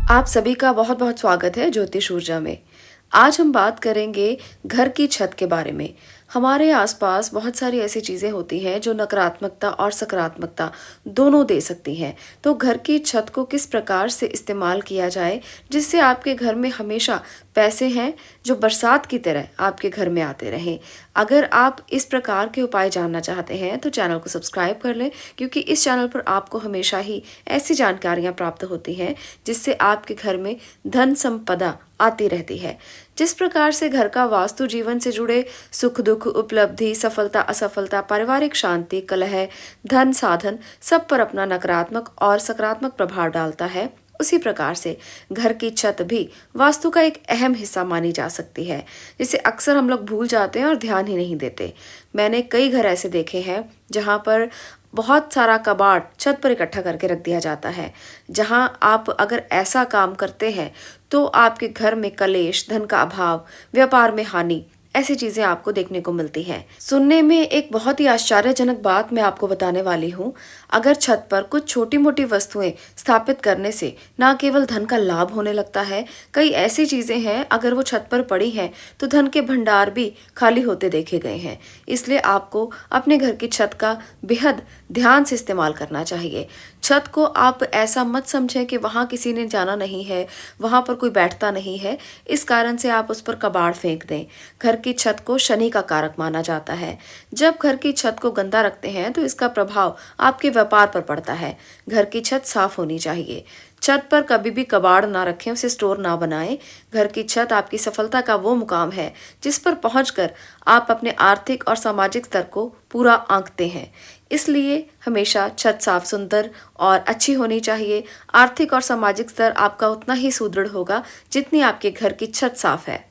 आप सभी का बहुत बहुत स्वागत है ज्योतिष ऊर्जा में। आज हम बात करेंगे घर की छत के बारे में। हमारे आसपास बहुत सारी ऐसी चीज़ें होती हैं जो नकारात्मकता और सकारात्मकता दोनों दे सकती हैं। तो घर की छत को किस प्रकार से इस्तेमाल किया जाए जिससे आपके घर में हमेशा पैसे हैं जो बरसात की तरह आपके घर में आते रहें। अगर आप इस प्रकार के उपाय जानना चाहते हैं तो चैनल को सब्सक्राइब कर लें, क्योंकि इस चैनल पर आपको हमेशा ही ऐसी जानकारियाँ प्राप्त होती हैं जिससे आपके घर में धन संपदा आती रहती है। जिस प्रकार से घर का वास्तु जीवन से जुड़े सुख दुख, उपलब्धि, सफलता असफलता, पारिवारिक शांति, कलह, धन साधन सब पर अपना नकारात्मक और सकारात्मक प्रभाव डालता है, उसी प्रकार से घर की छत भी वास्तु का एक अहम हिस्सा मानी जा सकती है, जिसे अक्सर हम लोग भूल जाते हैं और ध्यान ही नहीं देते। मैंने कई घर ऐसे देखे हैं जहाँ पर बहुत सारा कबाड़ छत पर इकट्ठा करके रख दिया जाता है। जहां आप अगर ऐसा काम करते हैं तो आपके घर में कलेश, धन का अभाव, व्यापार में हानि, ऐसी चीजें आपको देखने को मिलती हैं। सुनने में एक बहुत ही आश्चर्यजनक बात मैं आपको बताने वाली हूँ। अगर छत पर कुछ छोटी मोटी वस्तुएं स्थापित करने से न केवल धन का लाभ होने लगता है, कई ऐसी चीजें हैं अगर वो छत पर पड़ी हैं तो धन के भंडार भी खाली होते देखे गए हैं। इसलिए आपको अपने घर की छत का बेहद ध्यान से इस्तेमाल करना चाहिए। छत को आप ऐसा मत समझें कि वहाँ किसी ने जाना नहीं है, वहाँ पर कोई बैठता नहीं है, इस कारण से आप उस पर कबाड़ फेंक दें। घर की छत को शनि का कारक माना जाता है। जब घर की छत को गंदा रखते हैं तो इसका प्रभाव आपके व्यापार पर पड़ता है। घर की छत साफ होनी चाहिए। छत पर कभी भी कबाड़ ना रखें, उसे स्टोर ना बनाएं। घर की छत आपकी सफलता का वो मुकाम है जिस पर पहुंचकर आप अपने आर्थिक और सामाजिक स्तर को पूरा आंकते हैं। इसलिए हमेशा छत साफ, सुंदर और अच्छी होनी चाहिए। आर्थिक और सामाजिक स्तर आपका उतना ही सुदृढ़ होगा जितनी आपके घर की छत साफ है।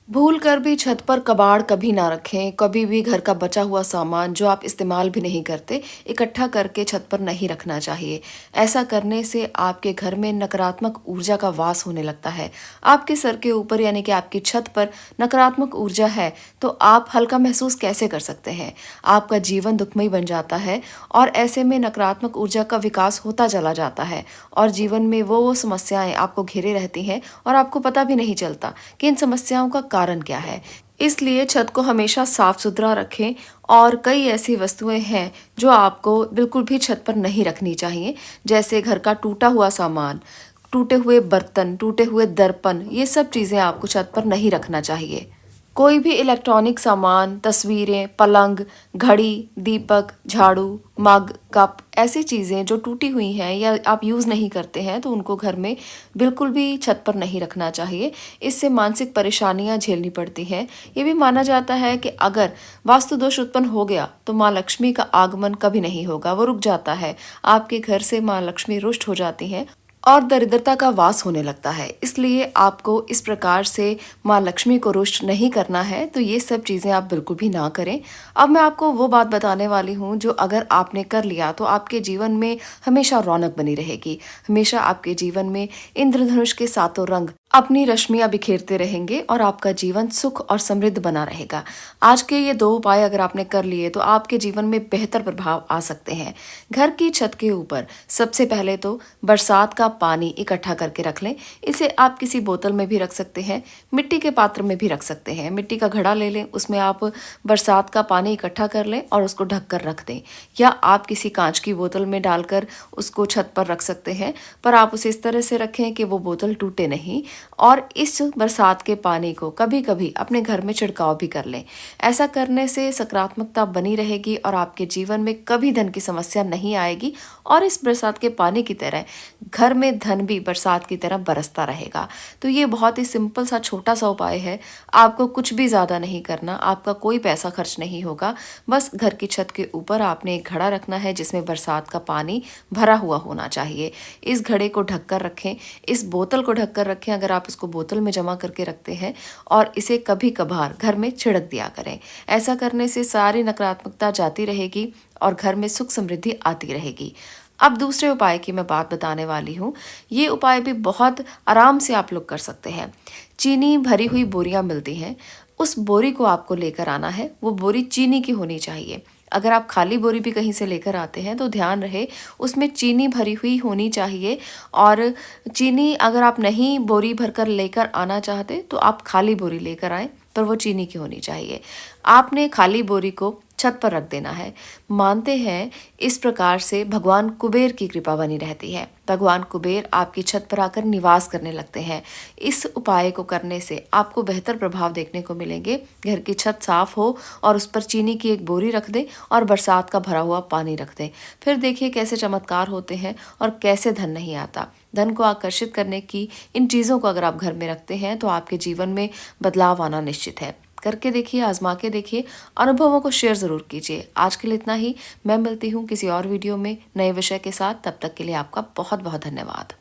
भूल कर भी छत पर कबाड़ कभी ना रखें। कभी भी घर का बचा हुआ सामान जो आप इस्तेमाल भी नहीं करते इकट्ठा करके छत पर नहीं रखना चाहिए। ऐसा करने से आपके घर में नकारात्मक ऊर्जा का वास होने लगता है। आपके सर के ऊपर यानी कि आपकी छत पर नकारात्मक ऊर्जा है तो आप हल्का महसूस कैसे कर सकते हैं? आपका जीवन दुखमय बन जाता है और ऐसे में नकारात्मक ऊर्जा का विकास होता चला जाता है और जीवन में वो समस्याएं आपको घेरे रहती हैं और आपको पता भी नहीं चलता कि इन समस्याओं का कारण क्या है। इसलिए छत को हमेशा साफ सुथरा रखें। और कई ऐसी वस्तुएं हैं जो आपको बिल्कुल भी छत पर नहीं रखनी चाहिए, जैसे घर का टूटा हुआ सामान, टूटे हुए बर्तन, टूटे हुए दर्पण, ये सब चीजें आपको छत पर नहीं रखना चाहिए। कोई भी इलेक्ट्रॉनिक सामान, तस्वीरें, पलंग, घड़ी, दीपक, झाड़ू, मग, कप, ऐसी चीज़ें जो टूटी हुई हैं या आप यूज़ नहीं करते हैं तो उनको घर में बिल्कुल भी छत पर नहीं रखना चाहिए। इससे मानसिक परेशानियां झेलनी पड़ती हैं। ये भी माना जाता है कि अगर वास्तु दोष उत्पन्न हो गया तो माँ लक्ष्मी का आगमन कभी नहीं होगा, वो रुक जाता है। आपके घर से माँ लक्ष्मी रुष्ट हो जाती हैं और दरिद्रता का वास होने लगता है। इसलिए आपको इस प्रकार से माँ लक्ष्मी को रुष्ट नहीं करना है, तो ये सब चीज़ें आप बिल्कुल भी ना करें। अब मैं आपको वो बात बताने वाली हूँ जो अगर आपने कर लिया तो आपके जीवन में हमेशा रौनक बनी रहेगी। हमेशा आपके जीवन में इंद्रधनुष के सातों रंग अपनी रश्मियां बिखेरते रहेंगे और आपका जीवन सुख और समृद्ध बना रहेगा। आज के ये दो उपाय अगर आपने कर लिए तो आपके जीवन में बेहतर प्रभाव आ सकते हैं। घर की छत के ऊपर सबसे पहले तो बरसात का पानी इकट्ठा करके रख लें। इसे आप किसी बोतल में भी रख सकते हैं, मिट्टी के पात्र में भी रख सकते हैं। मिट्टी का घड़ा ले लें, उसमें आप बरसात का पानी इकट्ठा कर लें और उसको ढक कर रख दें, या आप किसी कांच की बोतल में डालकर उसको छत पर रख सकते हैं। पर आप उसे इस तरह से रखें कि वो बोतल टूटे नहीं। और इस बरसात के पानी को कभी कभी अपने घर में छिड़काव भी कर लें। ऐसा करने से सकारात्मकता बनी रहेगी और आपके जीवन में कभी धन की समस्या नहीं आएगी और इस बरसात के पानी की तरह घर में धन भी बरसात की तरह बरसता रहेगा। तो ये बहुत ही सिंपल सा छोटा सा उपाय है। आपको कुछ भी ज़्यादा नहीं करना, आपका कोई पैसा खर्च नहीं होगा। बस घर की छत के ऊपर आपने एक घड़ा रखना है जिसमें बरसात का पानी भरा हुआ होना चाहिए। इस घड़े को ढककर रखें, इस बोतल को ढककर रखें अगर आप इसको बोतल में जमा करके रखते हैं, और इसे कभी कभार घर में छिड़क दिया करें। ऐसा करने से सारी नकारात्मकता जाती रहेगी और घर में सुख समृद्धि आती रहेगी। अब दूसरे उपाय की मैं बात बताने वाली हूँ। ये उपाय भी बहुत आराम से आप लोग कर सकते हैं। चीनी भरी हुई बोरियां मिलती हैं, उस बोरी को आपको लेकर आना है। वो बोरी चीनी की होनी चाहिए। अगर आप खाली बोरी भी कहीं से लेकर आते हैं तो ध्यान रहे उसमें चीनी भरी हुई होनी चाहिए। और चीनी अगर आप नहीं बोरी भरकर लेकर आना चाहते तो आप खाली बोरी लेकर आएँ, पर वो चीनी की होनी चाहिए। आपने खाली बोरी को छत पर रख देना है। मानते हैं इस प्रकार से भगवान कुबेर की कृपा बनी रहती है। भगवान कुबेर आपकी छत पर आकर निवास करने लगते हैं। इस उपाय को करने से आपको बेहतर प्रभाव देखने को मिलेंगे। घर की छत साफ हो और उस पर चीनी की एक बोरी रख दें और बरसात का भरा हुआ पानी रख दें। फिर देखिए कैसे चमत्कार होते हैं और कैसे धन नहीं आता। धन को आकर्षित करने की इन चीज़ों को अगर आप घर में रखते हैं तो आपके जीवन में बदलाव आना निश्चित है। करके देखिए, आजमा के देखिए, अनुभवों को शेयर ज़रूर कीजिए। आज के लिए इतना ही। मैं मिलती हूँ किसी और वीडियो में नए विषय के साथ। तब तक के लिए आपका बहुत बहुत धन्यवाद।